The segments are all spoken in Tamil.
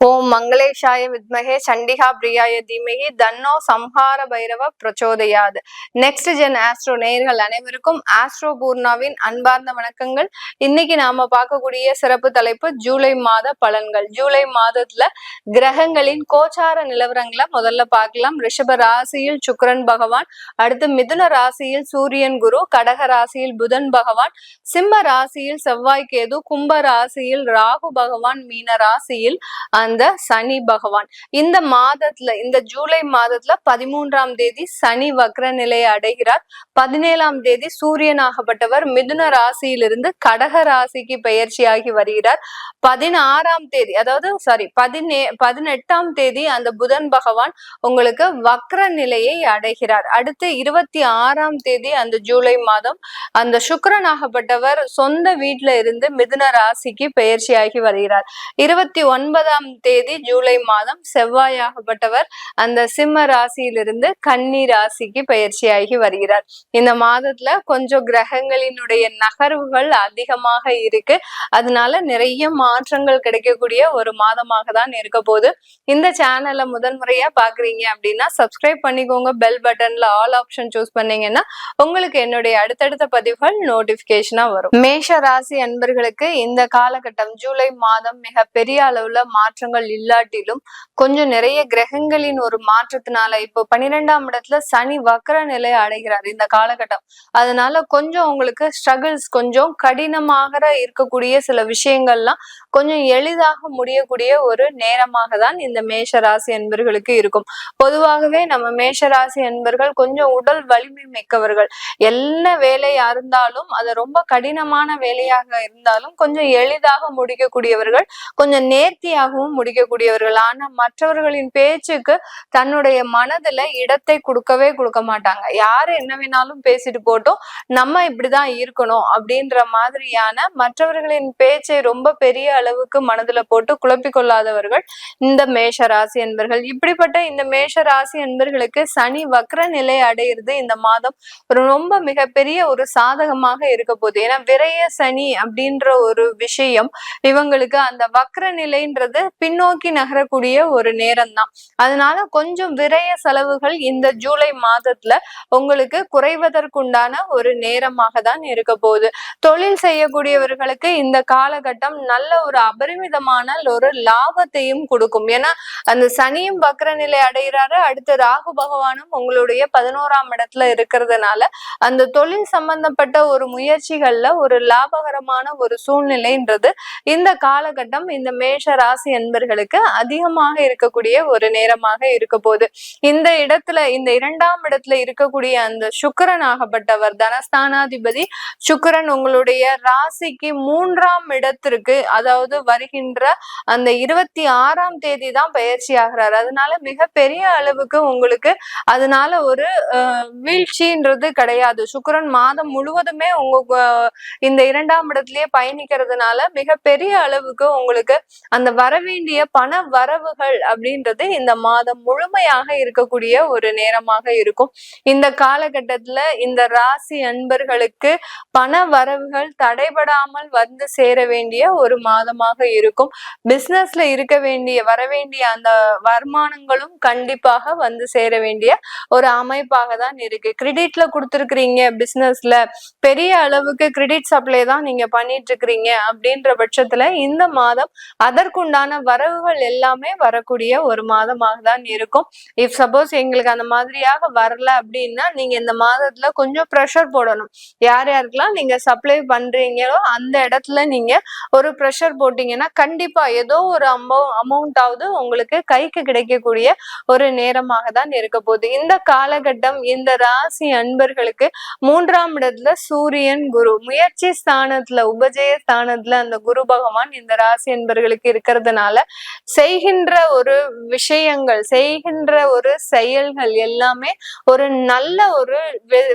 ஓம் மங்களேஷாய வித்மகே சண்டிகா பிரியாய தீமகி தன்னோ சம்ஹார பைரவ பிரச்சோதயாது. நெக்ஸ்ட் ஜென் ஆஸ்ட்ரோ நேயர்கள் அனைவருக்கும் ஆஸ்ட்ரோ பூர்ணாவின் அன்பார்ந்த வணக்கங்கள். இன்னைக்கு நாம பார்க்கக்கூடிய சிறப்பு தலைப்பு ஜூலை மாத பலன்கள். ஜூலை மாதத்துல கிரகங்களின் கோச்சார நிலவரங்களை முதல்ல பார்க்கலாம். ரிஷப ராசியில் சுக்கிரன் பகவான், அடுத்து மிதுன ராசியில் சூரியன் குரு, கடக ராசியில் புதன் பகவான், சிம்ம ராசியில் செவ்வாய் கேது, கும்ப ராசியில் ராகு பகவான், மீன ராசியில் அந்த சனி பகவான். இந்த மாதத்துல, இந்த ஜூலை மாதத்துல 13ஆம் தேதி சனி வக்ர நிலையை அடைகிறார். 17ஆம் தேதி சூரியனாகப்பட்டவர் மிதுன ராசியிலிருந்து கடக ராசிக்கு பெயர்ச்சியாகி வருகிறார். 16ஆம் தேதி, அதாவது 18ஆம் தேதி அந்த புதன் பகவான் உங்களுக்கு வக்ர நிலையை அடைகிறார். அடுத்து 26ஆம் தேதி அந்த ஜூலை மாதம் அந்த சுக்கிரனாகப்பட்டவர் சொந்த வீட்டுல இருந்து மிதுன ராசிக்கு பெயர்ச்சியாகி வருகிறார். 29ஆம் தேதி ஜூலை மாதம் செவ்வாயாகப்பட்டவர் அந்த சிம்ம ராசியிலிருந்து கன்னி ராசிக்கு பயிற்சியாகி வருகிறார். இந்த மாதத்துல கொஞ்சம் கிரகங்களினுடைய நகர்வுகள் அதிகமாக இருக்கு. அதனால நிறைய மாற்றங்கள் கிடைக்கக்கூடிய ஒரு மாதமாக தான் இருக்க போகுது. இந்த சேனலை முதன்முறையா பாக்குறீங்க அப்படின்னா சப்ஸ்கிரைப் பண்ணிக்கோங்க. பெல் பட்டன்ல ஆல் ஆப்ஷன் சூஸ் பண்ணீங்கன்னா உங்களுக்கு என்னுடைய அடுத்தடுத்த பதிவுகள் நோட்டிபிகேஷனா வரும். மேஷ ராசி அன்பர்களுக்கு இந்த காலகட்டம் ஜூலை மாதம் மிக பெரிய அளவுல மாற்றங்கள் இல்லாட்டிலும் கொஞ்சம் நிறைய கிரகங்களின் ஒரு மாற்றத்தினால இப்போ 12ஆம் இடத்துல சனி வக்ர நிலை அடைகிறார் இந்த காலகட்டம். அதனால கொஞ்சம் உங்களுக்கு ஸ்ட்ரகிள்ஸ், கொஞ்சம் கடினமாக இருக்கக்கூடிய சில விஷயங்கள்லாம் கொஞ்சம் எளிதாக முடியக்கூடிய ஒரு நேரமாக தான் இந்த மேஷ ராசி அன்பர்களுக்கு இருக்கும். பொதுவாகவே நம்ம மேஷ ராசி அன்பர்கள் கொஞ்சம் உடல் வலிமை மிக்கவர்கள். என்ன வேலையா இருந்தாலும் அது ரொம்ப கடினமான வேலையாக இருந்தாலும் கொஞ்சம் எளிதாக முடிக்கக்கூடியவர்கள், கொஞ்சம் நேர்த்தியாகவும் முடிக்கக்கூடியவர்கள். ஆனா மற்றவர்களின் பேச்சுக்கு தன்னுடைய மனதுல இடத்தை கொடுக்க மாட்டாங்க. யாரு என்ன வேணாலும் பேசிட்டு போட்டோம், நம்ம இப்படிதான் இருக்கணும் அப்படின்ற மாதிரியான மற்றவர்களின் பேச்சை ரொம்ப பெரிய அளவுக்கு மனதுல போட்டு குழப்பிக் கொள்ளாதவர்கள் இந்த மேஷ ராசி என்பர்கள். இப்படிப்பட்ட இந்த மேஷ ராசி என்பர்களுக்கு சனி வக்ர நிலை அடையிறது இந்த மாதம் ரொம்ப மிகப்பெரிய ஒரு சாதகமாக இருக்க போகுது. ஏன்னா விரய சனி அப்படின்ற ஒரு விஷயம் இவங்களுக்கு அந்த வக்ர நிலைன்றது பின்னோக்கி நகரக்கூடிய ஒரு நேரம் தான். அதனால கொஞ்சம் விரய செலவுகள் இந்த ஜூலை மாதத்துல உங்களுக்கு குறைவதற்குண்டான ஒரு நேரமாக தான் இருக்க போகுது. தொழில் செய்யக்கூடியவர்களுக்கு இந்த காலகட்டம் நல்ல ஒரு அபரிமிதமான ஒரு லாபத்தையும் கொடுக்கும். ஏன்னா அந்த சனியும் வக்ர நிலை அடைகிறாரு, அடுத்து ராகு பகவானும் உங்களுடைய 11ஆம் இடத்துல இருக்கிறதுனால அந்த தொழில் சம்பந்தப்பட்ட ஒரு முயற்சிகள்ல ஒரு லாபகரமான ஒரு சூழ்நிலைன்றது இந்த காலகட்டம் இந்த மேஷ ராசி என்பர்களுக்கு அதிகமாக இருக்கக்கூடிய ஒரு நேரமாக இருக்க போகுது. இந்த இடத்துல, இந்த 2ஆம் இடத்துல இருக்கக்கூடிய அந்த சுக்கிரன் ஆகப்பட்டவர் தனஸ்தானாதிபதி சுக்கிரன் உங்களுடைய ராசிக்கு 3ஆம் இடத்திற்கு, அதாவது வருகின்ற அந்த 26ஆம் தேதி தான் பயிற்சி ஆகிறார். அதனால மிக பெரிய அளவுக்கு உங்களுக்கு அதனால ஒரு வீழ்ச்சின்றது கிடையாது. சுக்கிரன் மாதம் முழுவதுமே உங்க இந்த 2ஆம் இடத்திலேயே பயணிக்கிறதுனால மிக பெரிய அளவுக்கு உங்களுக்கு அந்த வரவேண்டிய பண வரவுகள் அப்படின்றது இந்த மாதம் முழுமையாக இருக்கக்கூடிய ஒரு நேரமாக இருக்கும். இந்த காலகட்டத்துல இந்த ராசி அன்பர்களுக்கு பண வரவுகள் தடைபடாமல் வந்து சேர வேண்டிய ஒரு மாதமாக இருக்கும். பிசினஸ்ல இருக்க வேண்டிய வரவேண்டிய அந்த வருமானங்களும் கண்டிப்பாக வந்து சேர வேண்டிய ஒரு அமைப்பாக தான் இருக்கு. கிரெடிட்ல கொடுத்துருக்கிறீங்க, பிசினஸ்ல பெரிய அளவுக்கு கிரெடிட் சப்ளை தான் நீங்க பண்ணிட்டு இருக்கிறீங்க அப்படின்ற பட்சத்துல இந்த மாதம் அதற்குண்டான வரவுகள் எல்லாமே வரக்கூடிய ஒரு மாதமாக தான் இருக்கும். இஃப் சப்போஸ் எங்களுக்கு அந்த மாதிரியாக வரல அப்படின்னா நீங்க இந்த மாதத்துல கொஞ்சம் ப்ரெஷர் போடணும். யார் யாருக்கெல்லாம் நீங்க சப்ளை பண்றீங்களோ அந்த இடத்துல நீங்க ஒரு ப்ரெஷர் போட்டீங்கன்னா கண்டிப்பா ஏதோ ஒரு அமௌண்டாவது உங்களுக்கு கைக்கு கிடைக்கக்கூடிய ஒரு நேரமாக தான் இருக்க போகுது. இந்த காலகட்டம் இந்த ராசி அன்பர்களுக்கு 3ஆம் இடத்துல சூரியன் குரு, முயற்சி ஸ்தானத்துல, உபஜய ஸ்தானத்துல அந்த குரு பகவான் இந்த ராசி அன்பர்களுக்கு இருக்கிறதுனால செய்கின்ற ஒரு விஷயங்கள், செய்கின்ற ஒரு செயல்கள் எல்லாமே ஒரு நல்ல ஒரு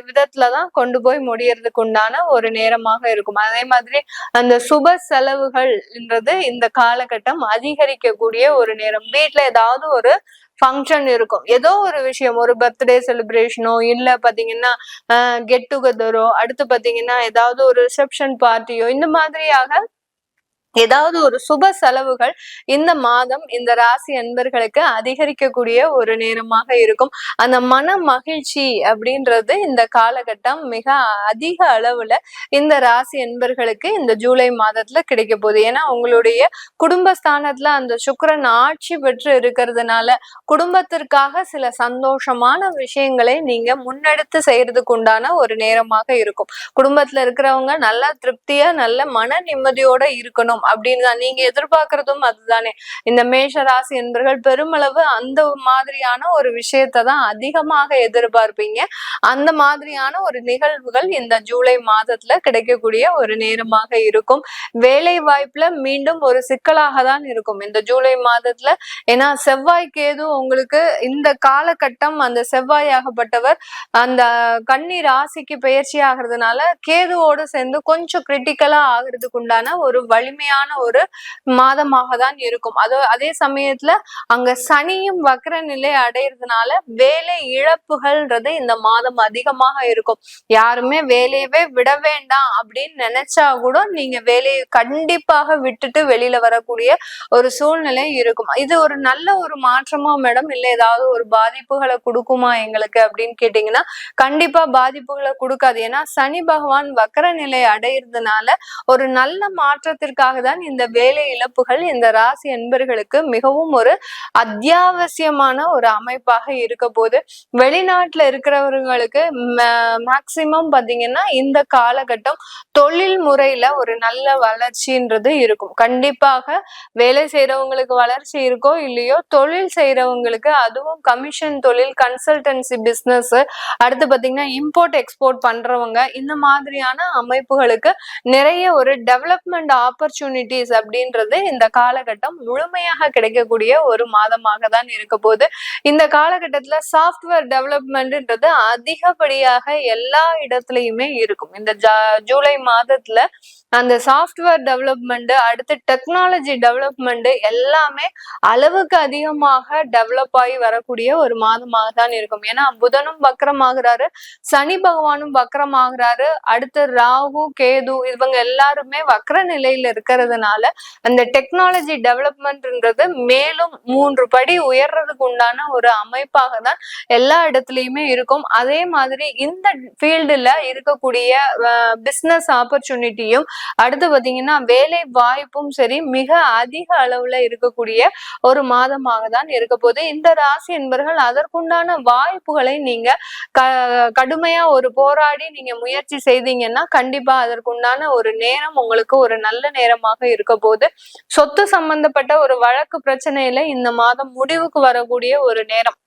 விதத்துலதான் கொண்டு போய் முடியறதுக்கு உண்டான ஒரு நேரமாக இருக்கும். அதே மாதிரி அந்த சுப செலவுகள்ன்றது இந்த காலகட்டம் அதிகரிக்கக்கூடிய ஒரு நேரம். வீட்டுல ஏதாவது ஒரு ஃபங்க்ஷன் இருக்கும், ஏதோ ஒரு விஷயம், ஒரு பர்த்டே செலிப்ரேஷனோ இல்ல பாத்தீங்கன்னா கெட் டுகெதரோ, அடுத்து பாத்தீங்கன்னா ஏதாவது ஒரு ரிசப்ஷன் பார்ட்டியோ, இந்த மாதிரியாக ஏதாவது ஒரு சுப செலவுகள் இந்த மாதம் இந்த ராசி அன்பர்களுக்கு அதிகரிக்கக்கூடிய ஒரு நேரமாக இருக்கும். அந்த மன மகிழ்ச்சி அப்படின்றது இந்த காலகட்டம் மிக அதிக அளவுல இந்த ராசி அன்பர்களுக்கு இந்த ஜூலை மாதத்துல கிடைக்க போகுது. ஏன்னா உங்களுடைய குடும்பஸ்தானத்துல அந்த சுக்கிரன் ஆட்சி பெற்று இருக்கிறதுனால குடும்பத்திற்காக சில சந்தோஷமான விஷயங்களை நீங்க முன்னெடுத்து செய்யறதுக்கு உண்டான ஒரு நேரமாக இருக்கும். குடும்பத்துல இருக்கிறவங்க நல்லா திருப்தியா நல்ல மன நிம்மதியோட இருக்கணும் அப்படின்னு தான் நீங்க எதிர்பார்க்கறதும் அதுதானே. இந்த மேஷ ராசி என்பர்கள் பெருமளவு அந்த மாதிரியான ஒரு விஷயத்தை தான் அதிகமாக எதிர்பார்ப்பீங்க. அந்த மாதிரியான ஒரு நிகழ்வுகள் இந்த ஜூலை மாதத்துல கிடைக்கக்கூடிய ஒரு நேரமாக இருக்கும். வேலை வாய்ப்புல மீண்டும் ஒரு சிக்கலாக தான் இருக்கும் இந்த ஜூலை மாதத்துல. ஏன்னா செவ்வாய் கேது உங்களுக்கு இந்த காலகட்டம் அந்த செவ்வாயாகப்பட்டவர் அந்த கன்னி ராசிக்கு பயிற்சி ஆகிறதுனால கேதுவோடு சேர்ந்து கொஞ்சம் கிரிட்டிக்கலா ஆகிறதுக்கு உண்டான ஒரு வலிமையான ஒரு மாதமாக தான் இருக்கும். அதே சமயத்துல அங்க சனியும் வக்ர நிலை அடையிறதுனால வேலை இழப்புகள்ன்றது இந்த மாதம் அதிகமாக இருக்கும். யாருமே வேலையவே விட வேண்டாம் அப்படின்னு நினைச்சா கூட நீங்க வேலையை கண்டிப்பாக விட்டுட்டு வெளியில வரக்கூடிய ஒரு சூழ்நிலை இருக்கும். இது ஒரு நல்ல ஒரு மாற்றமா மேடம், இல்ல ஏதாவது ஒரு பாதிப்புகளை கொடுக்குமா எங்களுக்கு அப்படின்னு கேட்டீங்கன்னா கண்டிப்பா பாதிப்புகளை கொடுக்காது. ஏன்னா சனி பகவான் வக்ர நிலை அடையிறதுனால ஒரு நல்ல மாற்றத்திற்காக தான் இந்த வேலை இழப்புகள் இந்த ராசி என்பர்களுக்கு மிகவும் ஒரு அத்தியாவசியமான ஒரு அமைப்பாக இருக்க போது. வெளிநாட்டுல இருக்கிறவர்களுக்கு மேக்சிமம் பாத்தீங்கன்னா இந்த காலகட்டம் தொழில் முறையில ஒரு நல்ல வளர்ச்சின்றது இருக்கும். கண்டிப்பாக வேலை செய்யறவங்களுக்கு வளர்ச்சி இருக்கோ இல்லையோ, தொழில் செய்யறவங்களுக்கு அதுவும் கமிஷன் தொழில், கன்சல்டன்சி பிசினஸ், அடுத்து பாத்தீங்கன்னா இம்போர்ட் எக்ஸ்போர்ட் பண்றவங்க, இந்த மாதிரியான அமைப்புகளுக்கு நிறைய ஒரு டெவலப்மெண்ட் ஆப்பர்ச்சுனிட்டிஸ் அப்படின்றது இந்த காலகட்டம் முழுமையாக கிடைக்கக்கூடிய ஒரு மாதமாக தான் இருக்க போது. இந்த காலகட்டத்துல சாஃப்ட்வேர் டெவலப்மெண்ட்ன்றது அதிகப்படியாக எல்லா இடத்துலயுமே இருக்கும். இந்த ஜூலை மாதத்துல அந்த சாஃப்ட்வேர் டெவலப்மெண்ட், அடுத்து டெக்னாலஜி டெவலப்மெண்ட் எல்லாமே அளவுக்கு அதிகமாக டெவலப் ஆகி வரக்கூடிய ஒரு மாதமாக தான் இருக்கும். ஏன்னா புதனும் வக்ரமாகிறாரு, சனி பகவானும் வக்ரமாகிறாரு, அடுத்து ராகு கேது இவங்க எல்லாருமே வக்ர நிலையில இருக்கிறதுனால அந்த டெக்னாலஜி டெவலப்மெண்ட்ன்றது மேலும் 3 படி உயர்றதுக்கு உண்டான ஒரு அமைப்பாக தான் எல்லா இடத்துலயுமே இருக்கும். அதே மாதிரி இந்த ஃபீல்டுல இருக்கக்கூடிய பிசினஸ் ஆப்பர்ச்சுனிட்டியும், அடுத்து பாத்தீங்கன்னா வேலை வாய்ப்பும் சரி மிக அதிக அளவுல இருக்கக்கூடிய ஒரு மாதமாக தான் இருக்க போது. இந்த ராசி என்பர்கள் அதற்குண்டான வாய்ப்புகளை நீங்க கடுமையா ஒரு போராடி நீங்க முயற்சி செய்தீங்கன்னா கண்டிப்பா அதற்குண்டான ஒரு நேரம் உங்களுக்கு ஒரு நல்ல நேரமாக இருக்க போது. சொத்து சம்பந்தப்பட்ட ஒரு வழக்கு பிரச்சனையில இந்த மாதம் முடிவுக்கு வரக்கூடிய ஒரு நேரம்.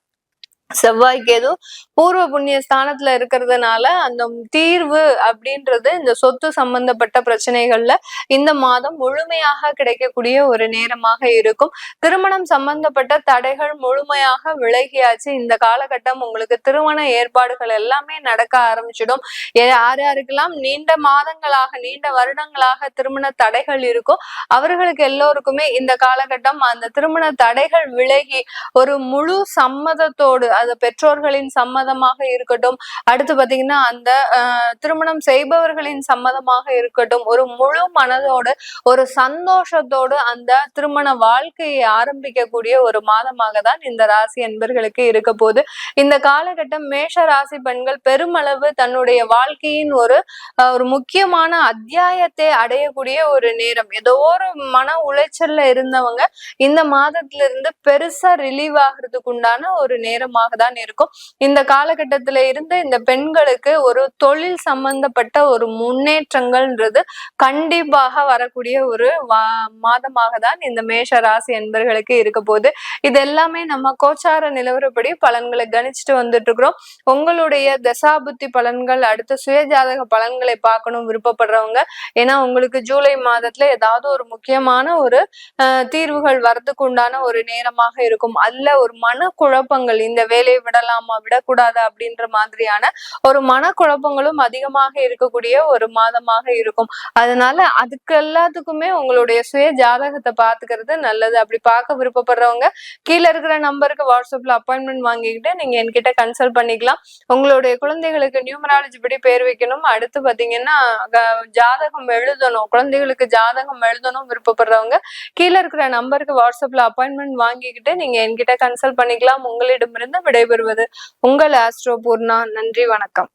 செவ்வாய் கேது பூர்வ புண்ணிய ஸ்தானத்துல இருக்கிறதுனால அந்த தீர்வு அப்படின்றது இந்த சொத்து சம்பந்தப்பட்ட பிரச்சனைகள்ல இந்த மாதம் முழுமையாக கிடைக்கக்கூடிய ஒரு நேரமாக இருக்கும். திருமணம் சம்பந்தப்பட்ட தடைகள் முழுமையாக விலகியாச்சு. இந்த காலகட்டம் உங்களுக்கு திருமண ஏற்பாடுகள் எல்லாமே நடக்க ஆரம்பிச்சிடும். யார் யாருக்கெல்லாம் நீண்ட மாதங்களாக நீண்ட வருடங்களாக திருமண தடைகள் இருக்கோ அவர்களுக்கு எல்லோருக்குமே இந்த காலகட்டம் அந்த திருமண தடைகள் விலகி ஒரு முழு சம்மதத்தோடு, அது பெற்றோர்களின் சம்மதமாக இருக்கட்டும், அடுத்து பாத்தீங்கன்னா அந்த திருமணம் செய்பவர்களின் சம்மதமாக இருக்கட்டும், ஒரு முழு மனதோடு ஒரு சந்தோஷத்தோடு அந்த திருமண வாழ்க்கையை ஆரம்பிக்கக்கூடிய ஒரு மாதமாக தான் இந்த ராசி என்பர்களுக்கு இருக்க போது. இந்த காலகட்டம் மேஷ ராசி பெண்கள் பெருமளவு தன்னுடைய வாழ்க்கையின் ஒரு முக்கியமான அத்தியாயத்தை அடையக்கூடிய ஒரு நேரம். ஏதோ ஒரு மன உளைச்சல்ல இருந்தவங்க இந்த மாதத்துல இருந்து பெருசா ரிலீவ் ஆகிறதுக்கு உண்டான ஒரு நேரமாக தான் இருக்கும். இந்த காலகட்டத்தில இருந்து இந்த பெண்களுக்கு ஒரு தொழில் சம்பந்தப்பட்ட ஒரு முன்னேற்றங்கள்ன்றது கண்டிப்பாக வரக்கூடிய ஒரு மாதமாக தான் இந்த மேஷ ராசி என்பர்களுக்கு இருக்க போது. இது எல்லாமே நம்ம கோச்சார நிலவரப்படி பலன்களை கணிச்சுட்டு வந்துட்டு இருக்கிறோம். உங்களுடைய தசாபுத்தி பலன்கள், அடுத்த சுயஜாதக பலன்களை பார்க்கணும் விருப்பப்படுறவங்க, ஏன்னா உங்களுக்கு ஜூலை மாதத்துல ஏதாவது ஒரு முக்கியமான ஒரு தீர்வுகள் வரதுக்கு உண்டான ஒரு நேரமாக இருக்கும். அல்ல ஒரு மன குழப்பங்கள், இந்த வேலையை விடலாமா விடக்கூடாதா அப்படின்ற மாதிரியான ஒரு மனக்குழப்பங்களும் அதிகமாக இருக்கக்கூடிய ஒரு மாதமாக இருக்கும். அதனால அதுக்கு எல்லாத்துக்குமே உங்களுடைய சுய ஜாதகத்தை பாத்துக்கிறது நல்லது. அப்படி பார்க்க விருப்பப்படுறவங்க கீழே இருக்கிற நம்பருக்கு வாட்ஸ்அப்ல அப்பாயின்மெண்ட் வாங்கிக்கிட்டு நீங்க என்கிட்ட கன்சல்ட் பண்ணிக்கலாம். உங்களுடைய குழந்தைகளுக்கு நியூமராலஜி படி பேர் வைக்கணும், அடுத்து பாத்தீங்கன்னா ஜாதகம் எழுதணும், குழந்தைகளுக்கு ஜாதகம் எழுதணும் விருப்பப்படுறவங்க கீழே இருக்கிற நம்பருக்கு வாட்ஸ்அப்ல அப்பாயின்மெண்ட் வாங்கிக்கிட்டு நீங்க என்கிட்ட கன்சல்ட் பண்ணிக்கலாம். உங்களிடமிருந்து விடைபெறுவது உங்கள் ஆஸ்ட்ரோ பூர்ணா. நன்றி, வணக்கம்.